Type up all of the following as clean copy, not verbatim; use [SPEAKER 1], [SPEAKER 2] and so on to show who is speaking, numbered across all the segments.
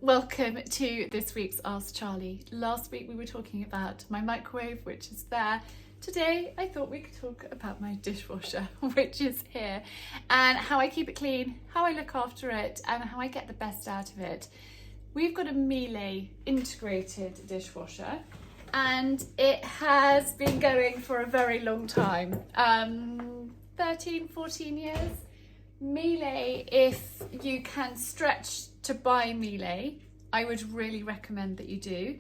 [SPEAKER 1] Welcome to this week's Ask Charlie. Last week we were talking about my microwave, which is there. Today I thought we could talk about my dishwasher, which is here, and how I keep it clean, how I look after it, and how I get the best out of it. We've got a Miele integrated dishwasher, and it has been going for a very long time, 13, 14 years. Miele, if you can stretch to buy Miele, I would really recommend that you do,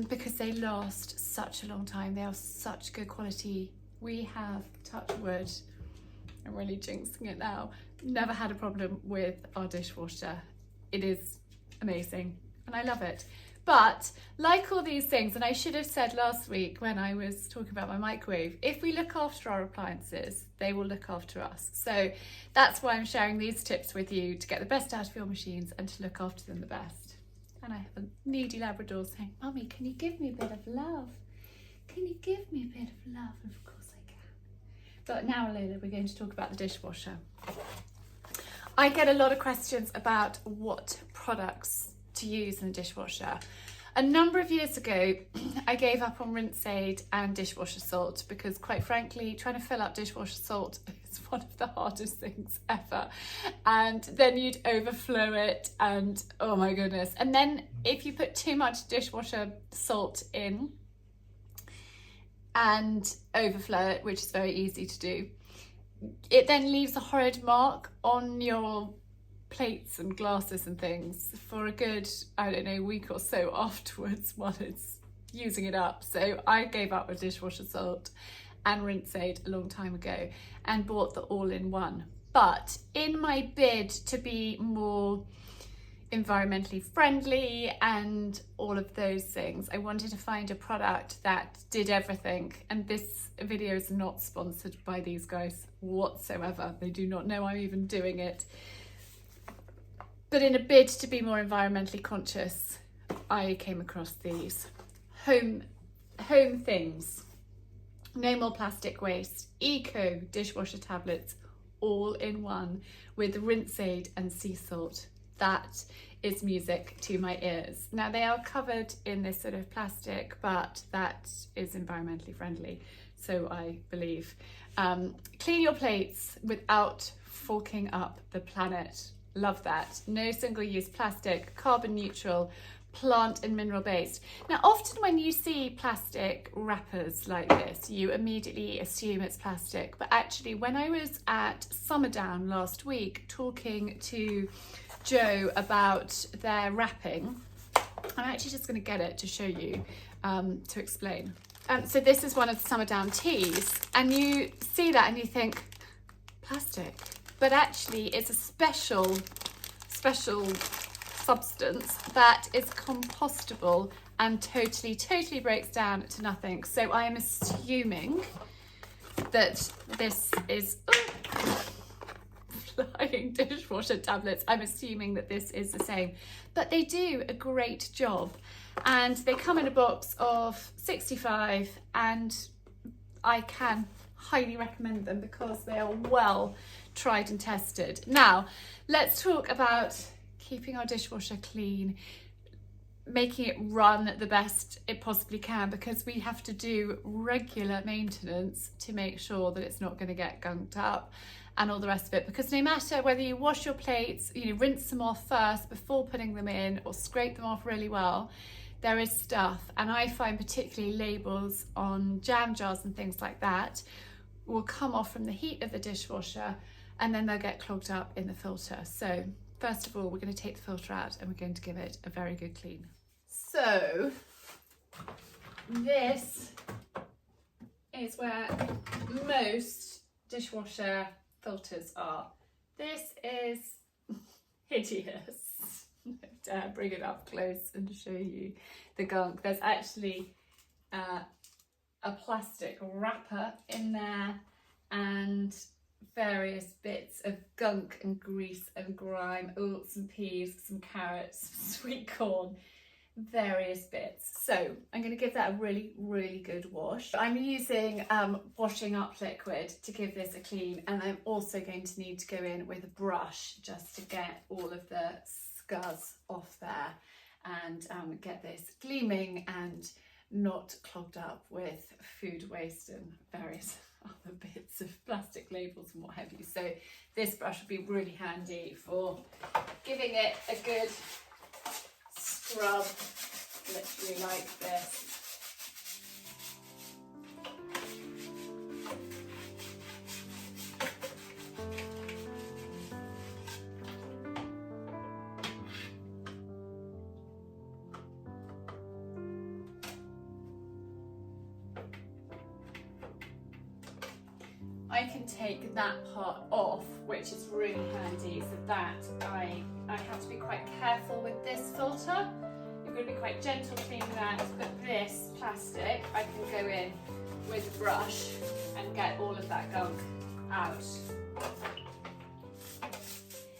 [SPEAKER 1] because they last such a long time. They are such good quality. We have, touch wood, I'm really jinxing it now, never had a problem with our dishwasher. It is amazing and I love it. But like all these things, and I should have said last week when I was talking about my microwave, if we look after our appliances, they will look after us. So that's why I'm sharing these tips with you to get the best out of your machines and to look after them the best. And I have a needy Labrador saying, "Mummy, can you give me a bit of love? Can you give me a bit of love?" And of course I can. But now, Lola, we're going to talk about the dishwasher. I get a lot of questions about what products to use in a dishwasher. A number of years ago, I gave up on rinse aid and dishwasher salt because, quite frankly, trying to fill up dishwasher salt is one of the hardest things ever. And then you'd overflow it and oh my goodness. And then if you put too much dishwasher salt in and overflow it, which is very easy to do, it then leaves a horrid mark on your plates and glasses and things for a good, I don't know, week or so afterwards while it's using it up. So I gave up with dishwasher salt and rinse aid a long time ago and bought the all-in-one. But in my bid to be more environmentally friendly and all of those things, I wanted to find a product that did everything. And this video is not sponsored by these guys whatsoever. They do not know I'm even doing it. But in a bid to be more environmentally conscious, I came across these home things. No more plastic waste, eco dishwasher tablets, all in one with rinse aid and sea salt. That is music to my ears. Now they are covered in this sort of plastic, but that is environmentally friendly, so I believe. Clean your plates without forking up the planet. Love that. No single-use plastic, carbon neutral, plant and mineral based. Now often when you see plastic wrappers like this, you immediately assume it's plastic, but actually when I was at Summerdown last week talking to Joe about their wrapping, I'm actually just going to get it to show you, to explain. So this is one of the Summerdown teas, and you see that and you think, plastic? But actually it's a special substance that is compostable and totally breaks down to nothing. So I am assuming that this is flying dishwasher tablets. I'm assuming that this is the same, but they do a great job, and they come in a box of 65, and I can highly recommend them because they are well tried and tested. Now let's talk about keeping our dishwasher clean, making it run the best it possibly can, because we have to do regular maintenance to make sure that it's not going to get gunked up and all the rest of it. Because no matter whether you wash your plates, rinse them off first before putting them in, or scrape them off really well, there is stuff. And I find particularly labels on jam jars and things like that will come off from the heat of the dishwasher, and then they'll get clogged up in the filter. So first of all, we're going to take the filter out and we're going to give it a very good clean. So this is where most dishwasher filters are. This is hideous. I dare bring it up close and show you the gunk. There's actually a plastic wrapper in there and various bits of gunk and grease and grime. Oh, some peas, some carrots, some sweet corn, various bits. So I'm going to give that a really good wash. I'm using washing up liquid to give this a clean, and I'm also going to need to go in with a brush just to get all of the scuzz off there and get this gleaming and not clogged up with food waste and various other bits of plastic labels and what have you. So this brush would be really handy for giving it a good scrub, literally like this. I can take that part off, which is really handy, so that I have to be quite careful with this filter. You're going to be quite gentle cleaning that, but this plastic I can go in with a brush and get all of that gunk out.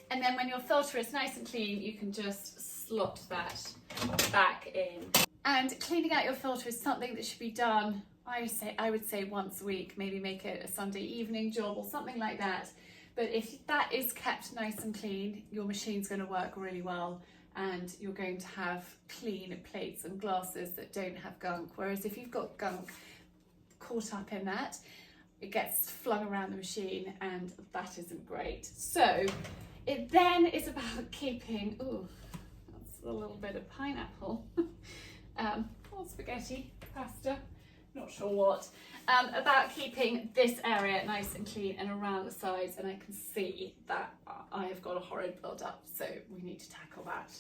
[SPEAKER 1] And then when your filter is nice and clean, you can just slot that back in. And cleaning out your filter is something that should be done, I would say once a week, maybe make it a Sunday evening job or something like that. But if that is kept nice and clean, your machine's going to work really well and you're going to have clean plates and glasses that don't have gunk. Whereas if you've got gunk caught up in that, it gets flung around the machine and that isn't great. So it then is about keeping, ooh, that's a little bit of pineapple, or spaghetti, pasta, not sure what, about keeping this area nice and clean and around the sides, and I can see that I have got a horrid build up, so we need to tackle that.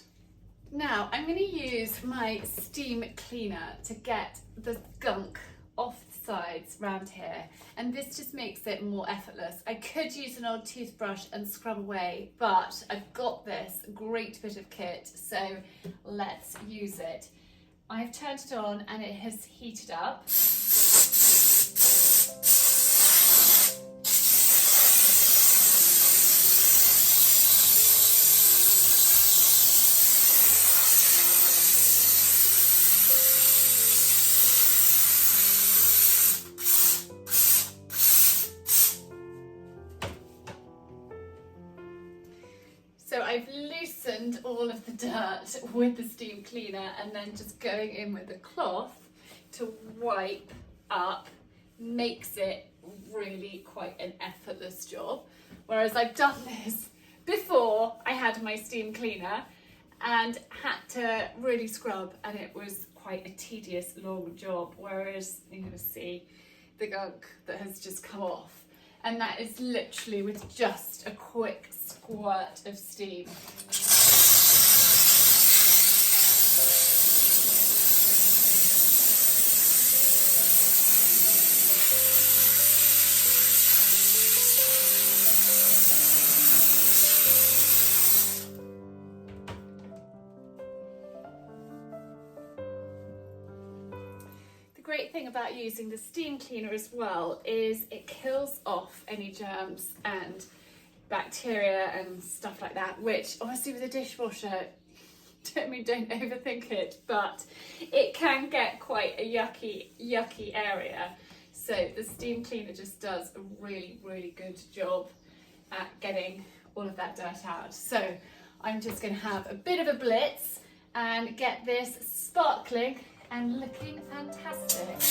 [SPEAKER 1] Now I'm going to use my steam cleaner to get the gunk off the sides round here, and this just makes it more effortless. I could use an old toothbrush and scrub away, but I've got this great bit of kit, so let's use it. I've turned it on and it has heated up. So I've loosened all of the dirt with the steam cleaner and then just going in with a cloth to wipe up makes it really quite an effortless job. Whereas I've done this before I had my steam cleaner and had to really scrub, and it was quite a tedious long job. Whereas you're going to see the gunk that has just come off. And that is literally with just a quick squirt of steam. The great thing about using the steam cleaner as well is it kills off any germs and bacteria and stuff like that, which obviously with a dishwasher, don't overthink it, but it can get quite a yucky area. So the steam cleaner just does a really good job at getting all of that dirt out. So I'm just going to have a bit of a blitz and get this sparkling and looking fantastic.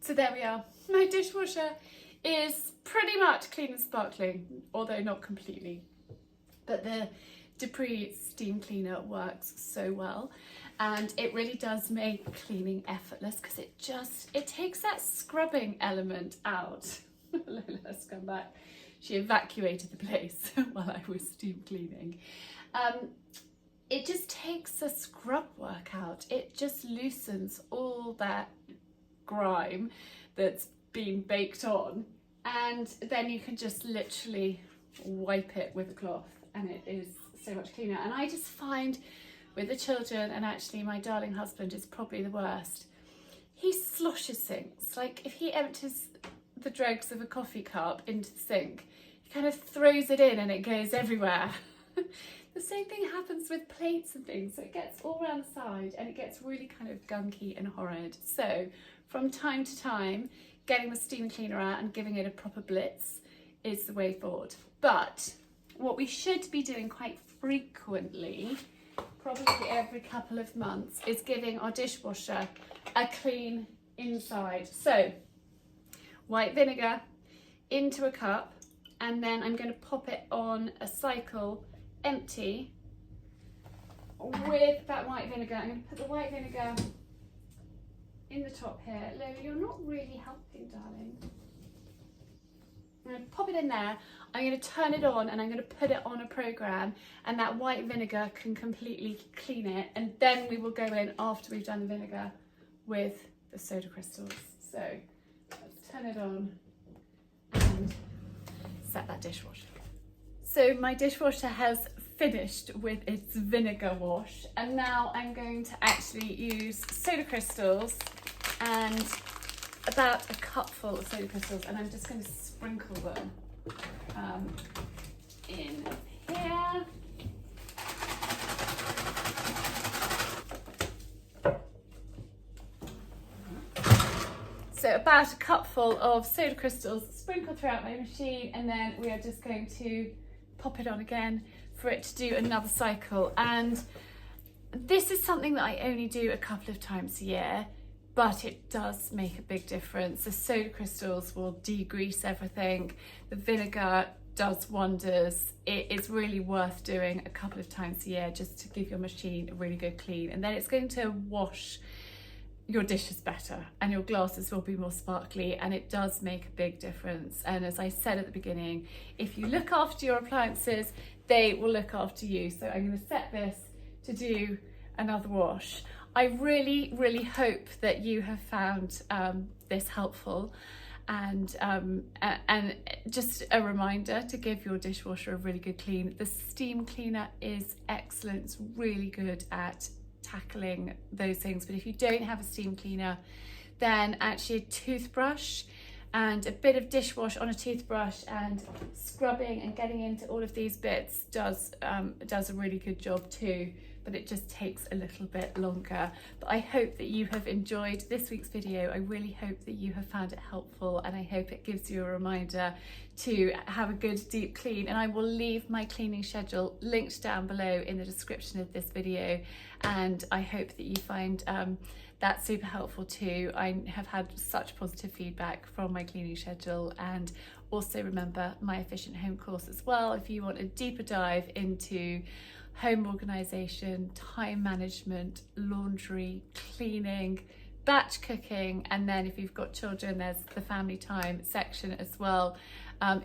[SPEAKER 1] So there we are. My dishwasher is pretty much clean and sparkling, although not completely. But the Depre steam cleaner works so well, and it really does make cleaning effortless because it takes that scrubbing element out. Let's come back. She evacuated the place while I was steam cleaning. It just takes the scrub work out. It just loosens all that grime that's been baked on, and then you can just literally wipe it with a cloth and it is so much cleaner. And I just find with the children, and actually my darling husband is probably the worst, he sloshes things. Like if he empties the dregs of a coffee cup into the sink, he kind of throws it in and it goes everywhere. The same thing happens with plates and things, so it gets all around the side and it gets really kind of gunky and horrid. So from time to time, getting the steam cleaner out and giving it a proper blitz is the way forward. But what we should be doing quite frequently, probably every couple of months, is giving our dishwasher a clean inside. So white vinegar into a cup, and then I'm going to pop it on a cycle empty with that white vinegar. I'm going to put the white vinegar in the top here. Lo, you're not really helping, darling. I'm going to pop it in there. I'm going to turn it on and I'm going to put it on a program, and that white vinegar can completely clean it, and then we will go in after we've done the vinegar with the soda crystals. So let's turn it on and set that dishwasher. So my dishwasher has finished with its vinegar wash, and now I'm going to actually use soda crystals, and about a cupful of soda crystals, and I'm just going to sprinkle them in here. So about a cupful of soda crystals sprinkled throughout my machine, and then we are just going to pop it on again for it to do another cycle. And this is something that I only do a couple of times a year, but it does make a big difference. The soda crystals will degrease everything. The vinegar does wonders. It is really worth doing a couple of times a year just to give your machine a really good clean, and then it's going to wash your dishes better and your glasses will be more sparkly, and it does make a big difference. And as I said at the beginning, if you look after your appliances, they will look after you. So I'm going to set this to do another wash. I really hope that you have found this helpful, and just a reminder to give your dishwasher a really good clean. The steam cleaner is excellent. It's really good at tackling those things, but if you don't have a steam cleaner, then actually a toothbrush and a bit of dishwash on a toothbrush and scrubbing and getting into all of these bits does a really good job too, but it just takes a little bit longer. But I hope that you have enjoyed this week's video. I really hope that you have found it helpful, and I hope it gives you a reminder to have a good deep clean. And I will leave my cleaning schedule linked down below in the description of this video, and I hope that you find that super helpful too. I have had such positive feedback from my cleaning schedule, and also remember my Efficient Home course as well if you want a deeper dive into home organisation, time management, laundry, cleaning, batch cooking, and then if you've got children, there's the family time section as well.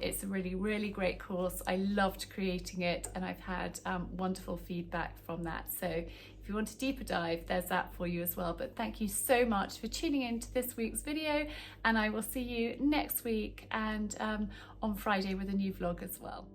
[SPEAKER 1] It's a really great course. I loved creating it, and I've had wonderful feedback from that. So if you want a deeper dive, there's that for you as well. But thank you so much for tuning in to this week's video, and I will see you next week and on Friday with a new vlog as well.